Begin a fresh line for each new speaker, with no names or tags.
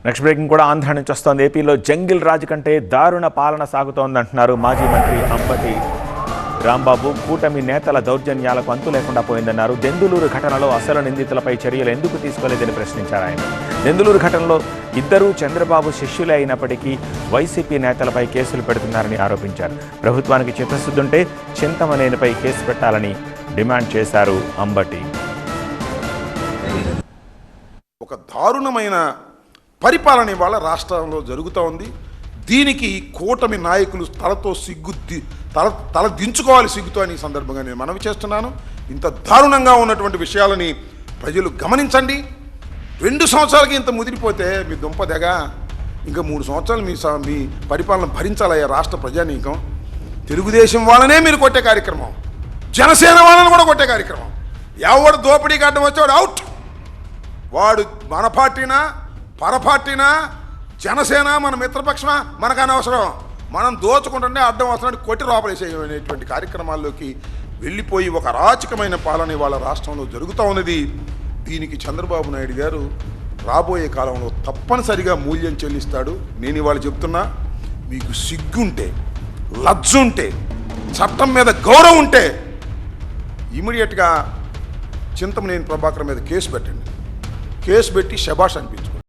Next breaking కూడా ఆంధ్ర నుంచి వస్తోంది. ఏపీలో జంగిల్ రాజు కంటే దారుణ పాలన సాగుతోందంటున్నారు మాజీ మంత్రి అంబటి రాంబాబు. కూటమి నేతల దౌర్జన్యాలకు అంతు లేకుండా పోయిందన్నారు. దెందులూరు ఘటనలో అసలు నిందితులపై చర్యలు ఎందుకు తీసుకోలేదని ప్రశ్నించారు ఆయన. దెందులూరు ఘటనలో ఇద్దరూ చంద్రబాబు శిష్యులే అయినప్పటికీ వైసీపీ నేతలపై కేసులు పెడుతున్నారని ఆరోపించారు. ప్రభుత్వానికి చిత్తశుద్ధి ఉంటే చింతమనేనిపై కేసు పెట్టాలని డిమాండ్ చేశారు అంబటి.
ఒక దారుణమైన పరిపాలన ఇవాళ రాష్ట్రంలో జరుగుతూ ఉంది. దీనికి కూటమి నాయకులు తల దించుకోవాలి సిగ్గుతో అని సందర్భంగా నేను మనవి చేస్తున్నాను. ఇంత దారుణంగా ఉన్నటువంటి విషయాలని ప్రజలు గమనించండి. 2 సంవత్సరాలకి ఇంత ముదిరిపోతే మీ దుంపదెగా ఇంకా 3 సంవత్సరాలు మీ పరిపాలన భరించాలయ్యా రాష్ట్ర ప్రజానీకం. తెలుగుదేశం వాళ్ళనే మీరు కొట్టే కార్యక్రమం, జనసేన వాళ్ళని కూడా కొట్టే కార్యక్రమం. ఎవడు దోపిడీకి అడ్డం వచ్చాడు అవుట్. వాడు మన పార్టీనా పరపార్టీనా జనసేన మన మిత్రపక్షమా మనకు అనవసరం. మనం దోచుకుంటుంటే అడ్డం అవసరాన్ని కొట్టి లోపలేసేటువంటి కార్యక్రమాల్లోకి వెళ్ళిపోయి ఒక అరాచకమైన పాలన ఇవాళ రాష్ట్రంలో జరుగుతూ ఉన్నది. దీనికి చంద్రబాబు నాయుడు గారు రాబోయే కాలంలో తప్పనిసరిగా మూల్యం చెల్లిస్తాడు. నేను ఇవాళ చెప్తున్నా, మీకు సిగ్గుంటే లజ్జుంటే చట్టం మీద గౌరవం ఉంటే ఇమీడియట్గా చింతమనేని ప్రభాకర్ మీద కేసు పెట్టండి. కేసు పెట్టి శభాష్ అనిపించు.